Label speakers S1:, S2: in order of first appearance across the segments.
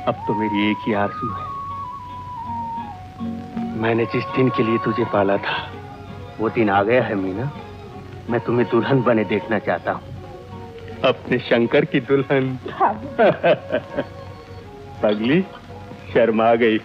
S1: अब तो मेरी एक ही आरज़ू है। मैंने जिस दिन के लिए तुझे पाला था वो दिन आ गया है मीना। मैं तुम्हें दुल्हन बने देखना चाहता हूँ, अपने शंकर की दुल्हन। पगली शर्मा गई।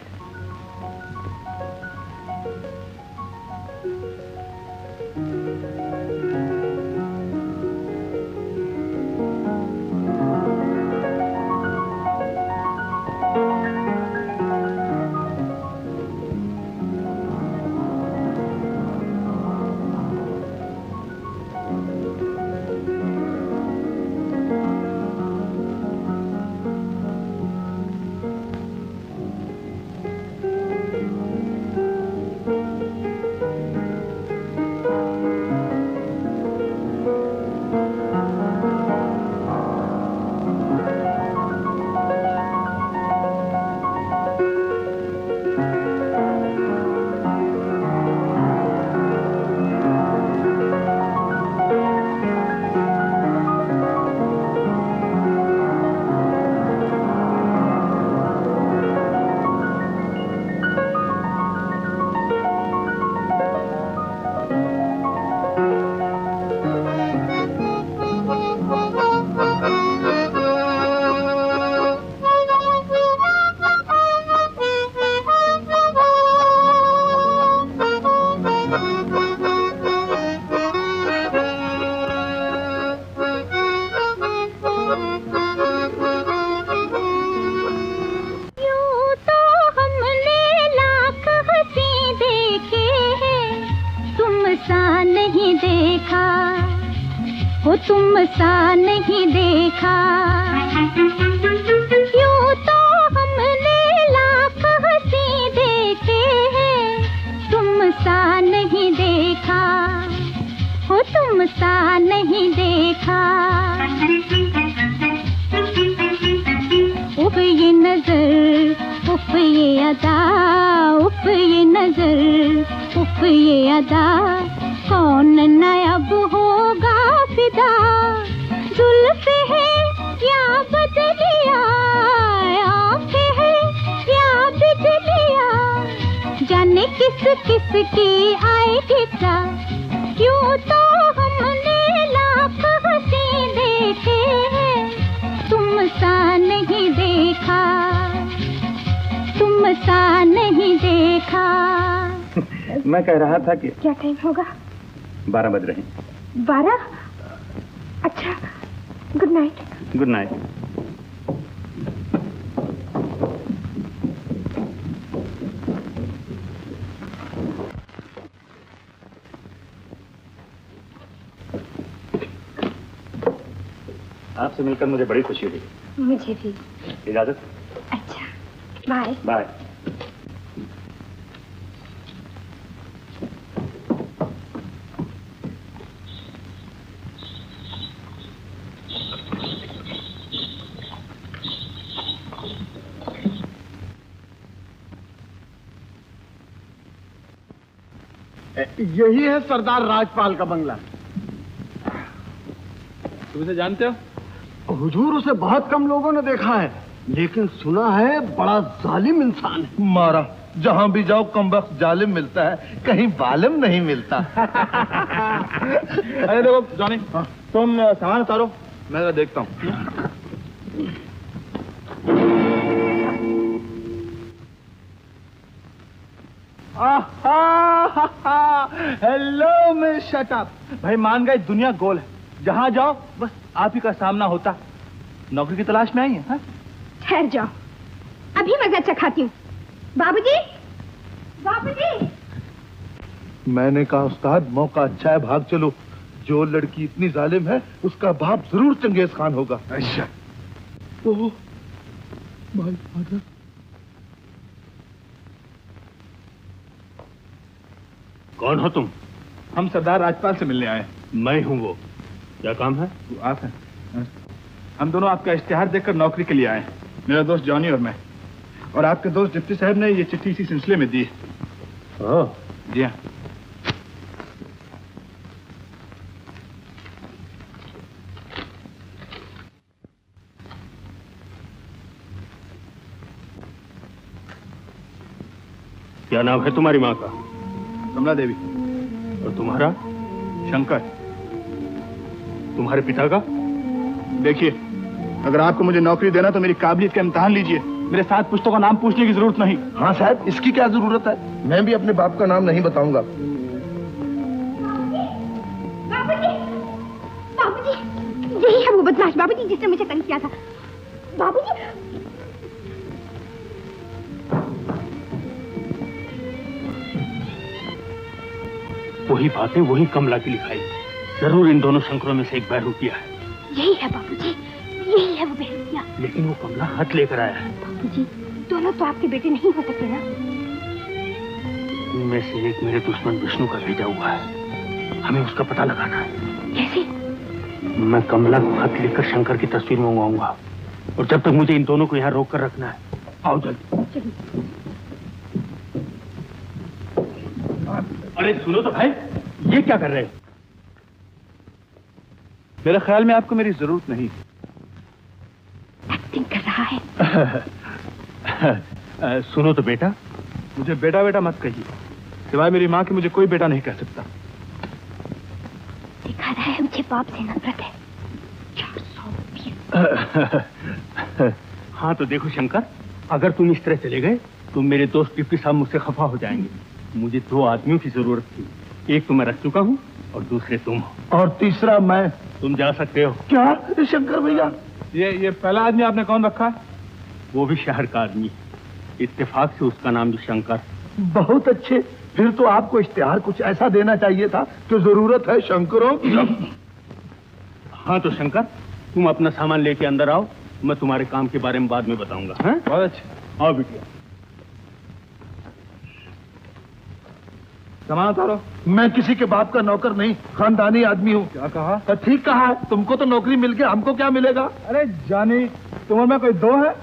S2: मैं कह रहा था कि
S3: क्या टाइम होगा?
S2: 12 बज रहे हैं।
S3: 12? अच्छा, गुड नाइट।
S2: Good night. आपसे मिलकर मुझे बड़ी खुशी हुई।
S3: मुझे भी।
S2: इजाजत।
S3: अच्छा, बाय।
S2: बाय।
S4: यही है सरदार राजपाल का बंगला।
S2: तुम उसे जानते हो?
S4: हुजूर, उसे बहुत कम लोगों ने देखा है, लेकिन सुना है बड़ा जालिम इंसान है।
S5: मारा जहां भी जाओ कमबख्त जालिम मिलता है, कहीं बालिम नहीं मिलता।
S2: अरे देखो जॉनी, तुम सामान उतारो, मैं जरा देखता हूँ। Hello miss shut up. भाई मान गए, दुनिया गोल है, जहां जाओ बस आप ही का सामना होता। नौकरी की तलाश में आई है?
S3: ठहर जाओ, अभी मजा चखाती हूँ। बाबूजी, बाबूजी।
S5: मैंने कहा उस्ताद, मौका अच्छा है, भाग चलो। जो लड़की इतनी जालिम है उसका बाप जरूर चंगेज खान होगा।
S4: अच्छा।
S5: Oh my father.
S1: कौन हो तुम?
S2: हम सरदार राजपाल से मिलने आए।
S1: मैं हूँ वो। क्या काम है?
S2: तो आप हैं? हम दोनों आपका इश्तिहार देखकर नौकरी के लिए आए। मेरा दोस्त जॉनी और मैं। और आपके दोस्त डिप्टी साहब ने ये चिट्ठी इसी सिलसिले में दी। जी हाँ।
S1: क्या नाम है तुम्हारी माँ का?
S2: कमला देवी।
S1: और तुम्हारा?
S2: शंकर।
S1: तुम्हारे पिता का?
S2: देखिए, अगर आपको मुझे नौकरी देना तो मेरी काबिलियत का इम्तिहान लीजिए। मेरे 7 पुश्तों का नाम पूछने की जरूरत नहीं।
S5: हाँ साहब, इसकी क्या जरूरत है? मैं भी अपने बाप का नाम नहीं बताऊंगा।
S3: बाबूजी, यही है वो बदमाश बाबूजी जिसने मुझे तंग किया था। बाबूजी,
S1: वही बातें, वही कमला की लिखाई। जरूर इन दोनों शंकरों में से एक बहरूपिया है।
S3: यही है बाबूजी, यही है वो बहरूपिया।
S1: लेकिन वो कमला हाथ लेकर आया है।
S3: बाबूजी, दोनों तो आपके बेटे नहीं हो सकते ना।
S1: इनमें से एक मेरे दुश्मन विष्णु का भेजा हुआ है। हमें उसका पता लगाना है।
S3: कैसे?
S1: मैं कमला को खत लिखकर शंकर की तस्वीर मंगवाऊंगा, और जब तक मुझे इन दोनों को यहाँ रोक कर रखना है। आओ जल्दी। अरे सुनो तो भाई, ये क्या कर रहे हो?
S2: मेरे ख्याल में आपको मेरी जरूरत नहीं।
S3: एक्टिंग कर रहा है।
S1: सुनो तो बेटा,
S2: मुझे बेटा बेटा मत कहिए। सिवाय मेरी माँ के मुझे कोई बेटा नहीं कह सकता।
S3: दिखा रहा है मुझे बाप से नफरत है। 420।
S1: हाँ तो देखो शंकर, अगर तुम इस तरह चले गए तो मेरे दोस्त डिप्टी साहब मुझसे खफा हो जाएंगे। मुझे 2 आदमियों की जरूरत थी। एक तो मैं रख चुका हूँ और दूसरे तुम हो।
S5: और तीसरा मैं।
S1: तुम जा सकते हो।
S5: क्या शंकर भैया?
S2: ये पहला आदमी आपने कौन रखा है?
S1: वो भी शहर का आदमी। इत्तेफाक से उसका नाम भी शंकर।
S5: बहुत अच्छे। फिर तो आपको इश्तिहार कुछ ऐसा देना चाहिए था कि जरूरत है शंकरों की।
S1: हाँ तो शंकर, तुम अपना सामान लेके अंदर आओ। मैं तुम्हारे काम के बारे में बाद में बताऊंगा। हाँ?
S2: बहुत अच्छे।
S1: आओ बिटिया।
S2: सामान उतारो।
S5: मैं किसी के बाप का नौकर नहीं, खानदानी आदमी हूँ।
S2: क्या कहा?
S5: ठीक कहा है। तुमको तो नौकरी मिल गई, हमको क्या मिलेगा?
S2: अरे जानी, तुम में कोई 2 है?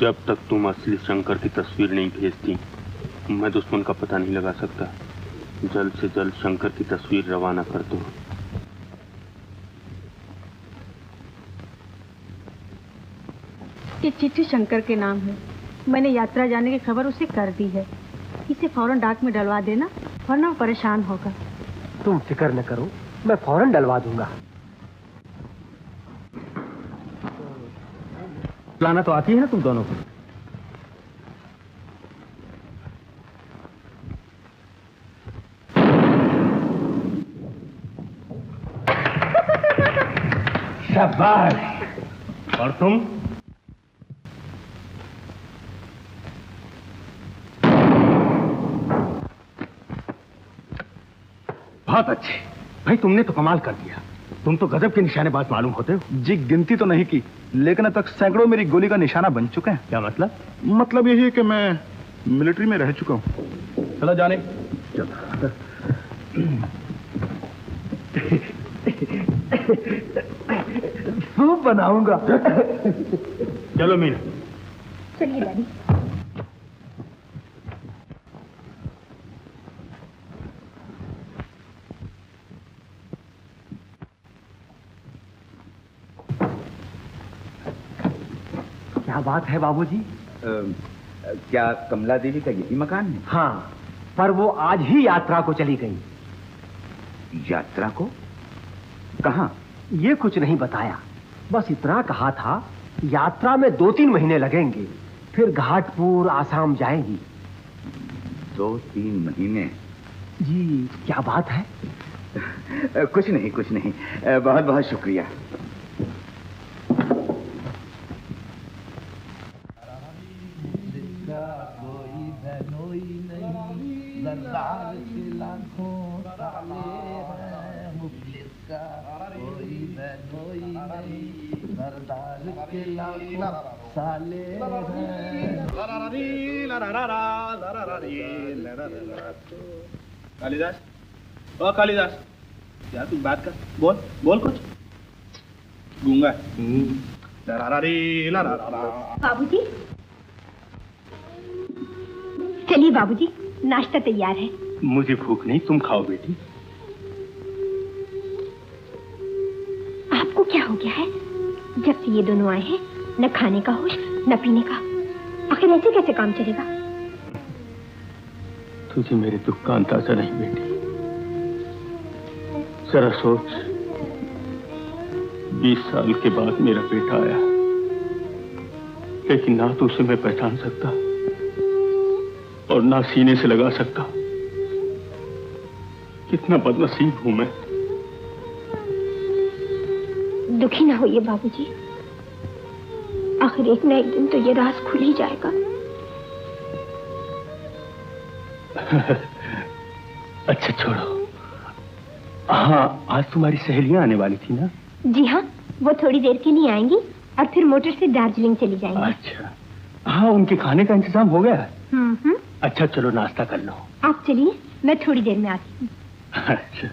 S1: जब तक तुम असली शंकर की तस्वीर नहीं भेजती, मैं दुश्मन का पता नहीं लगा सकता। जल्द से जल्द शंकर की तस्वीर रवाना कर दो।
S6: ये चिट्ठी शंकर के नाम है। मैंने यात्रा जाने की खबर उसे कर दी है। इसे फौरन डाक में डलवा देना, वरना वो परेशान होगा।
S7: तुम फिक्र न करो, मैं फौरन डलवा दूंगा।
S1: लाना तो आती है ना तुम दोनों को? शाबाश। और तुम? बहुत अच्छे भाई, तुमने तो कमाल कर दिया। तुम तो गजब के निशानेबाज मालूम होते हो।
S2: जी गिनती तो नहीं की, लेकिन अब तक सैकड़ों मेरी गोली का निशाना बन चुके हैं।
S1: क्या मतलब?
S2: मतलब यही है कि मैं मिलिट्री में रह चुका हूँ। चलो जाने।
S5: सूप बनाऊंगा।
S1: चलो मीना।
S3: चलिए डैडी।
S7: क्या बात है बाबूजी?
S8: क्या कमला देवी का यही मकान है?
S7: हाँ, पर वो आज ही यात्रा को चली गई।
S8: यात्रा को? कहाँ?
S7: ये कुछ नहीं बताया, बस इतना कहा था यात्रा में 2-3 महीने लगेंगे, फिर घाटपुर आसाम जाएंगी।
S8: 2-3 महीने?
S7: जी क्या बात है?
S8: कुछ नहीं कुछ नहीं, बहुत बहुत शुक्रिया।
S2: कालिदास, ओ कालिदास, क्या तू बात कर, बोल बोल कुछ। गूंगा।
S3: बाबूजी, चलिए बाबूजी, नाश्ता तैयार है।
S1: मुझे भूख नहीं, तुम खाओ बेटी।
S3: आपको क्या हो गया है? जब से ये दोनों आए हैं, न खाने का होश न पीने का। आखिर ऐसे कैसे काम चलेगा?
S1: तुझे मेरे दुख का अंदाजा नहीं बेटी। जरा सोच, 20 साल के बाद मेरा बेटा आया, लेकिन ना तो उसे मैं पहचान सकता और ना सीने से लगा सकता। कितना बदनसीब हूं मैं।
S3: दुखी ना होइए बाबूजी, आखिर एक ना एक दिन तो ये राज खुल ही जाएगा।
S1: अच्छा छोड़ो। हाँ, आज तुम्हारी सहेलियां आने वाली थी ना?
S3: जी हाँ, वो थोड़ी देर के लिए आएंगी और फिर मोटर से दार्जिलिंग चली जाएंगी।
S1: अच्छा, हाँ, उनके खाने का इंतजाम हो गया है? अच्छा चलो नाश्ता कर लो।
S3: आप चलिए, मैं थोड़ी देर में आती हूँ।
S1: अच्छा।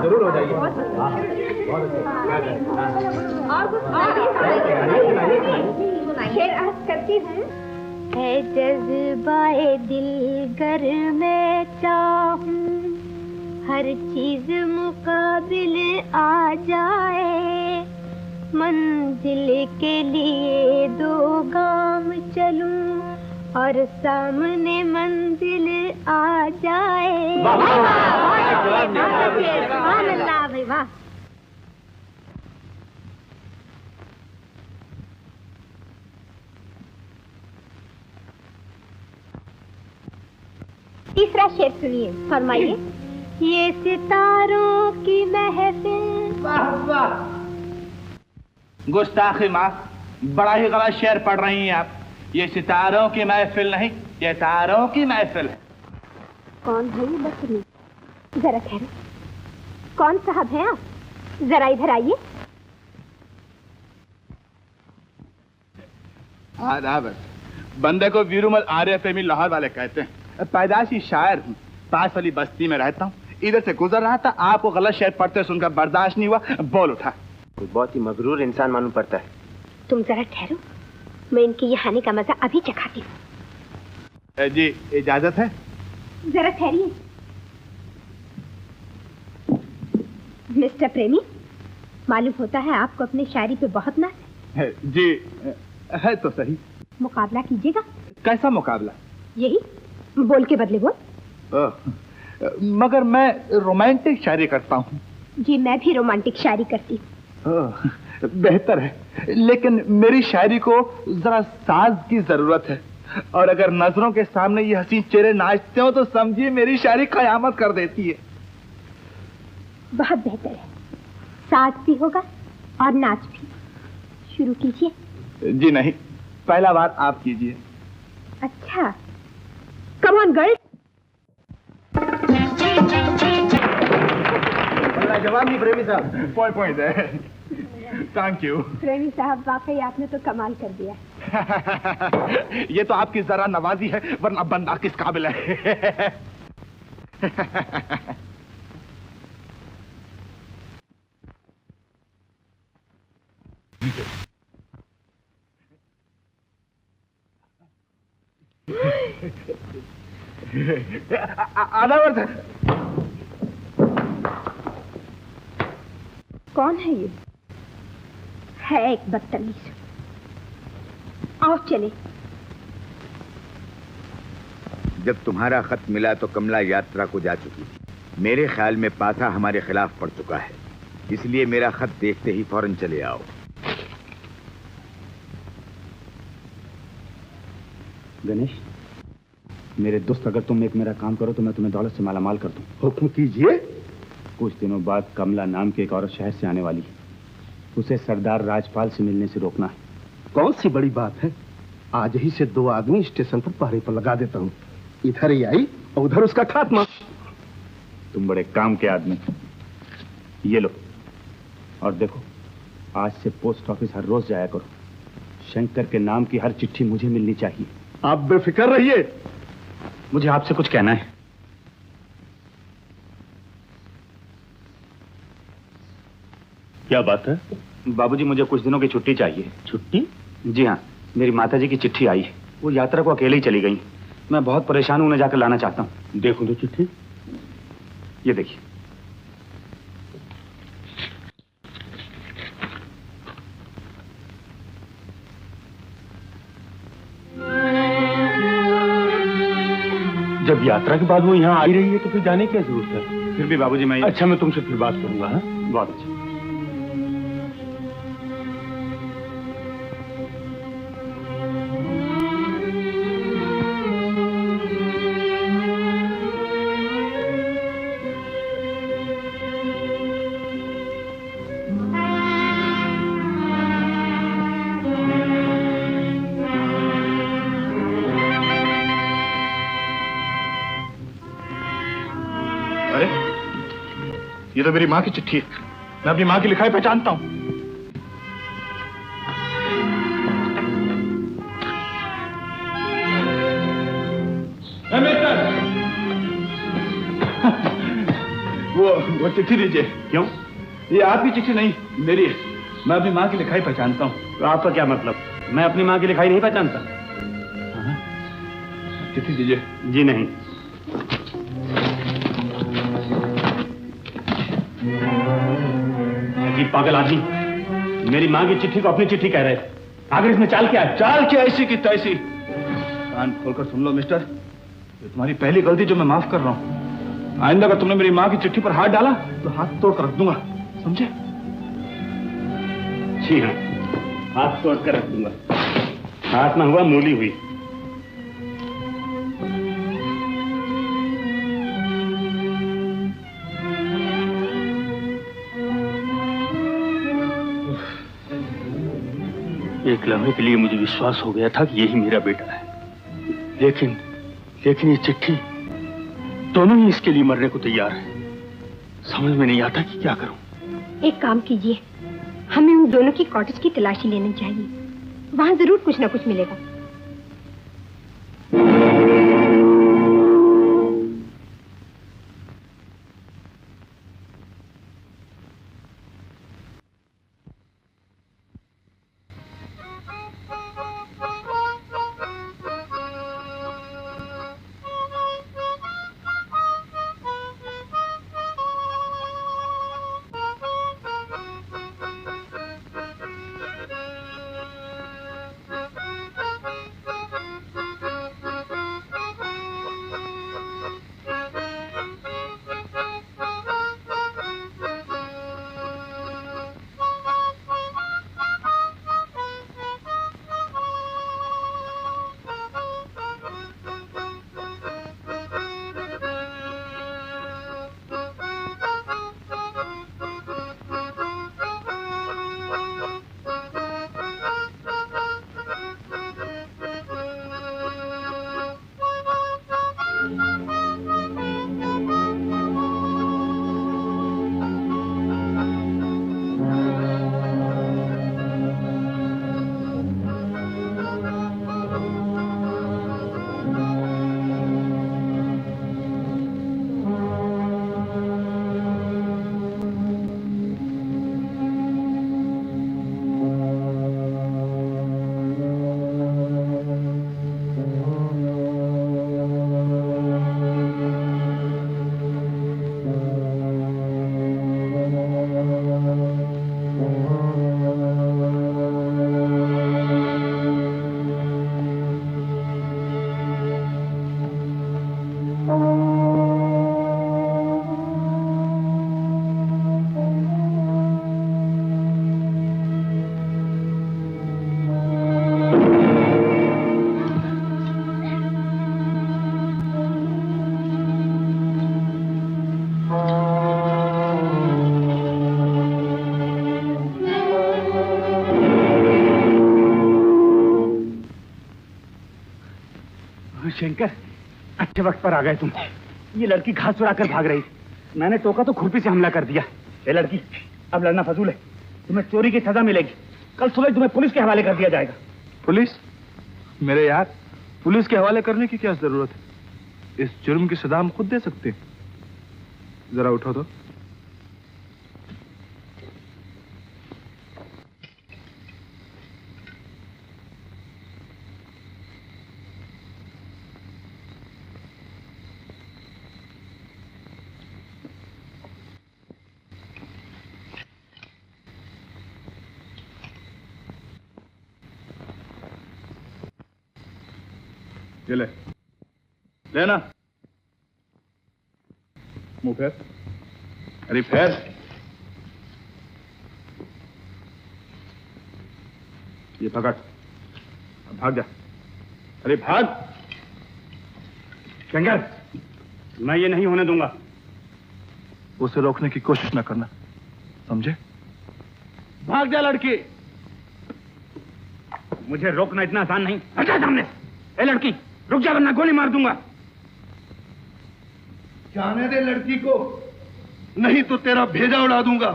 S4: जरूर हो जाएगी।
S3: शेर अर्ज करती हूँ। है जज्बाए दिल गर मैं चाहूँ, हर चीज मुकाबिल आ जाए, मंजिल के लिए 2 गाम चलूं और सामने मंजिल आ जाए। अल्लाह भाई वाह। तीसरा शेर सुनिए, फरमाइए। ये सितारों की महफिल।
S2: वाह वाह, गुस्ताखी माफ, बड़ा ही गलत शेर पढ़ रही हैं आप। ये सितारों की महफिल नहीं, ये तारों की महफिल है।
S3: कौन है ये बकरी? जरा ठहरो, कौन साहब हैं आप? जरा इधर आइए।
S2: आदाब। बंदे को वीरुमल आर्य प्रेमी लाहौर वाले कहते हैं। पैदाशी शायर हूँ, पास वाली बस्ती में रहता हूँ। इधर से गुजर रहा था, आपको गलत शेर पढ़ते सुनकर बर्दाश्त नहीं हुआ, बोल उठा।
S7: बहुत ही मगरूर इंसान मालूम पड़ता है।
S3: तुम जरा ठहरो, मैं इनके ये खाने का मजा अभी चखाती हूँ।
S2: जी इजाजत है?
S3: जरा ठहरिए। मिस्टर प्रेमी, मालूम होता है आपको अपनी शायरी पे बहुत नाज
S2: है। जी है तो सही।
S3: मुकाबला कीजिएगा।
S2: कैसा मुकाबला?
S3: यही, बोल के बदले बोल।
S2: मगर मैं रोमांटिक शायरी करता हूँ।
S3: जी मैं भी रोमांटिक शायरी करती हूँ।
S2: बेहतर है, लेकिन मेरी शायरी को जरा साज की जरूरत है, और अगर नजरों के सामने ये हसीन चेहरे नाचते हो तो समझिए मेरी शायरी कयामत कर देती है।
S3: बहुत बेहतर है, साज भी होगा और नाच भी। शुरू कीजिए।
S2: जी नहीं, पहला बार आप कीजिए।
S3: अच्छा, कम ऑन गर्ल्स।
S4: जवाब नहीं प्रेमी साहब।
S2: पॉइंट है। Thank you.
S3: प्रेमी साहब, वाकई आपने तो कमाल कर दिया।
S2: ये तो आपकी जरा नवाजी है, वरना बंदा किस काबिल है। आधा
S3: कौन है ये? है एक बदतमीज। आओ चले।
S8: जब तुम्हारा खत मिला तो कमला यात्रा को जा चुकी थी। मेरे ख्याल में पासा हमारे खिलाफ पड़ चुका है, इसलिए मेरा खत देखते ही फौरन चले आओ।
S9: गणेश, मेरे दोस्त, अगर तुम एक मेरा काम करो तो मैं तुम्हें दौलत से मालामाल कर दूं।
S5: हुक्म कीजिए।
S9: कुछ दिनों बाद कमला नाम की एक औरत शहर से आने वाली है। उसे सरदार राजपाल से मिलने से रोकना है।
S5: कौन सी बड़ी बात है, आज ही से 2 आदमी स्टेशन पर पहरे पर लगा देता हूँ। इधर ही आई और उधर उसका खात्मा।
S9: तुम बड़े काम के आदमी। ये लो, और देखो, आज से पोस्ट ऑफिस हर रोज जाया करो। शंकर के नाम की हर चिट्ठी मुझे मिलनी चाहिए।
S5: आप बेफिक्र रहिए।
S9: मुझे आपसे कुछ कहना है।
S1: क्या बात है?
S9: बाबूजी, मुझे कुछ दिनों की छुट्टी चाहिए।
S1: छुट्टी?
S9: जी हाँ, मेरी माताजी की चिट्ठी आई है। वो यात्रा को अकेले ही चली गई। मैं बहुत परेशान हूं, उन्हें जाकर लाना चाहता हूँ।
S1: देखो तो चिट्ठी।
S9: ये देखिए।
S1: जब यात्रा के बाद वो यहाँ आ ही रही है तो फिर जाने की क्या जरूरत है?
S9: फिर भी बाबूजी मैं
S1: अच्छा, मैं तुमसे फिर बात करूंगा। हाँ,
S9: बहुत अच्छा।
S2: ये तो मेरी माँ की चिट्ठी है। मैं अपनी माँ की लिखाई पहचानता हूँ। वो चिट्ठी दीजिए।
S9: क्यों?
S2: ये आपकी चिट्ठी नहीं, मेरी है। मैं अपनी माँ की लिखाई पहचानता हूँ।
S9: तो आपका क्या मतलब? मैं अपनी माँ की लिखाई नहीं पहचानता?
S2: चिट्ठी दीजिए।
S9: जी नहीं। पागल आदमी, मेरी माँ की चिट्ठी को अपनी चिट्ठी कह रहे। आखिर इसमें चाल क्या है?
S2: चाल क्या ऐसी की तैसी? कान खोलकर सुन लो मिस्टर, ये तुम्हारी पहली गलती जो मैं माफ कर रहा हूँ। आइंदा अगर तुमने मेरी माँ की चिट्ठी पर हाथ डाला तो हाथ तोड़ कर रख दूंगा, समझे?
S9: जी हाँ, हाथ तोड़ कर रख दूंगा। हाथ ना हुआ मूली हुई।
S1: एक लम्हे के लिए मुझे विश्वास हो गया था कि यही मेरा बेटा है, लेकिन ये चिट्ठी, दोनों ही इसके लिए मरने को तैयार है। समझ में नहीं आता कि क्या करूं।
S3: एक काम कीजिए, हमें उन दोनों की कॉटेज की तलाशी लेनी चाहिए। वहां जरूर कुछ ना कुछ मिलेगा।
S9: शंकर, अच्छे वक्त पर आ गए तुम। ये लड़की घास चुराकर भाग रही थी। मैंने टोका तो खुरपी से हमला कर दिया। ये लड़की, अब लड़ना फजूल है। तुम्हें चोरी की सजा मिलेगी। कल सुबह तुम्हें पुलिस के हवाले कर दिया जाएगा।
S2: पुलिस? मेरे यार, पुलिस के हवाले करने की क्या जरूरत है? इस जुर्म की सजा हम खुद दे सकते हैं। जरा उठो तो। ले लेना। मुंह फेर, अरे फेर। ये पकड़, अब भाग जा। अरे भाग।
S9: शंकर, मैं ये नहीं होने दूंगा।
S5: उसे रोकने की कोशिश न करना, समझे?
S2: भाग जा लड़की।
S9: मुझे रोकना इतना आसान नहीं। हटा सामने से। ए लड़की, रुक जा वरना गोली मार दूंगा।
S5: जाने दे लड़की को, नहीं तो तेरा भेजा उड़ा दूंगा।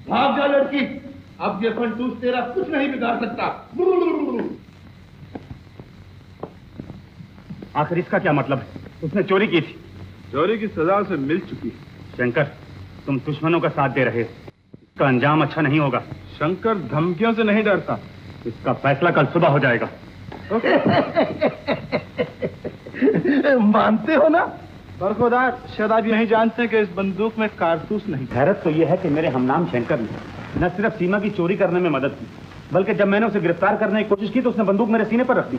S5: भाग जा लड़की, अब ये फंटूस तेरा कुछ नहीं बिगाड़ सकता।
S9: आखिर इसका क्या मतलब है? उसने चोरी की थी।
S2: चोरी की सजा उसे मिल चुकी है।
S9: शंकर, तुम दुश्मनों का साथ दे रहे हो। इसका अंजाम अच्छा नहीं होगा।
S2: शंकर धमकियों से नहीं डरता।
S9: इसका फैसला कल सुबह हो जाएगा।
S5: मानते हो ना?
S2: बरखुरदार, शायद आप नहीं जानते कि इस बंदूक में कारतूस नहीं।
S9: हैरत तो यह है कि मेरे हमनाम शंकर ने न सिर्फ सीमा की चोरी करने में मदद की, बल्कि जब मैंने उसे गिरफ्तार करने की कोशिश की तो उसने बंदूक मेरे सीने पर रख दी।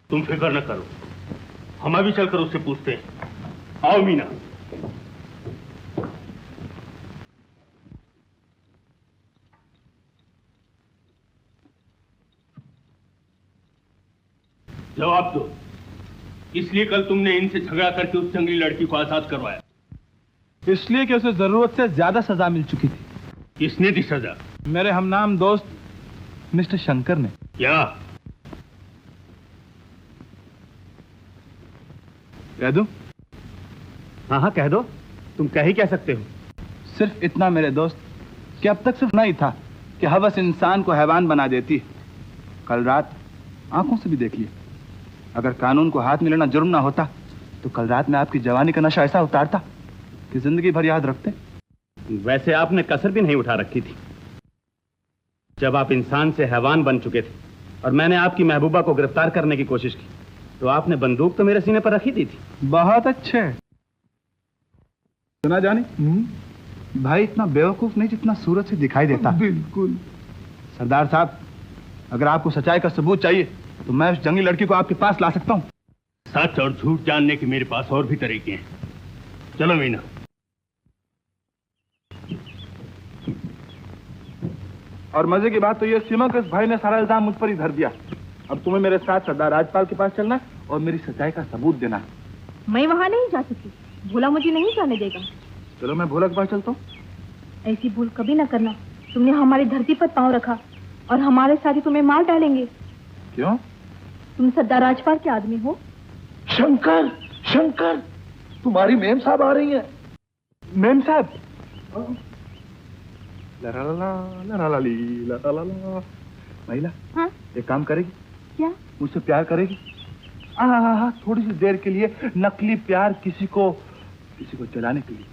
S1: तुम फिक्र न करो, हम अभी चलकर उससे पूछते हैं। आओ मीना। जवाब दो, इसलिए कल तुमने इनसे झगड़ा करके उस जंगली लड़की को आजाद करवाया?
S2: इसलिए कि उसे जरूरत से ज्यादा सजा मिल चुकी थी।
S1: किसने दी सजा?
S2: मेरे हमनाम दोस्त मिस्टर शंकर ने।
S1: क्या?
S2: कह दूं?
S9: हाँ हाँ कह दो। तुम कह ही कह सकते हो।
S2: सिर्फ इतना मेरे दोस्त कि अब तक सिर्फ नहीं था कि हवस इंसान को हैवान बना देती। कल रात आंखों से भी देख लिया। अगर कानून को हाथ में लेना जुर्म ना होता तो कल रात में आपकी जवानी का नशा ऐसा उतारता कि जिंदगी भर याद रखते।
S9: वैसे आपने कसर भी नहीं उठा रखी थी। जब आप इंसान से हैवान बन चुके थे और मैंने आपकी महबूबा को गिरफ्तार करने की कोशिश की तो आपने बंदूक तो मेरे सीने पर रखी दी थी।
S2: बहुत अच्छे। सुना जानी, भाई इतना बेवकूफ नहीं जितना सूरज से दिखाई देता।
S5: बिल्कुल।
S2: सरदार साहब, अगर आपको सच्चाई का सबूत चाहिए तो मैं उस जंगली लड़की को आपके पास ला सकता हूँ।
S1: सच और झूठ जानने के मेरे पास और भी तरीके हैं। चलो मीना।
S2: और मजे की बात तो ये सीमा के इस भाई ने सारा इल्जाम मुझ पर ही धर दिया। अब तुम्हें मेरे साथ सरदार राजपाल के पास चलना और मेरी सच्चाई का सबूत देना।
S6: मैं वहाँ नहीं जा सकती। भोला मुझे नहीं जाने देगा।
S2: चलो मैं भोला के पास चलता हूँ।
S6: ऐसी भूल कभी ना करना। तुमने हमारी धरती पर पांव रखा और हमारे साथी तुम्हें मार डालेंगे।
S2: क्यों?
S6: तुम सरदार राजपाल के आदमी हो।
S5: शंकर, शंकर, तुम्हारी मेम साहब आ रही हैं।
S2: मेम साहब? ला ला ला ला ला ला ली ला ला ला ला। महिला,
S6: हाँ?
S2: एक काम करेगी?
S6: क्या?
S2: मुझसे प्यार करेगी? हाँ, थोड़ी सी देर के लिए नकली प्यार किसी को जलाने के लिए।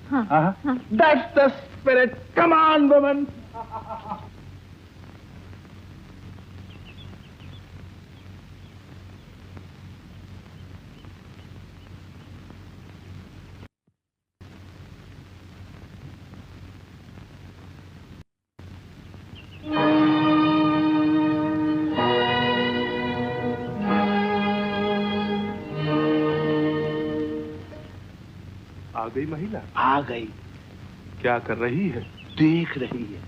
S6: हाँ,
S2: हाँ। That's the spirit. Come on, woman.
S5: आ गई महिला?
S4: आ गई।
S5: क्या कर रही है?
S4: देख रही है।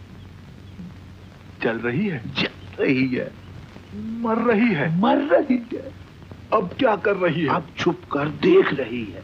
S5: चल रही है?
S4: चल रही है।
S5: मर रही है?
S4: मर रही है।
S5: अब क्या कर रही है?
S4: अब छुप कर देख रही है।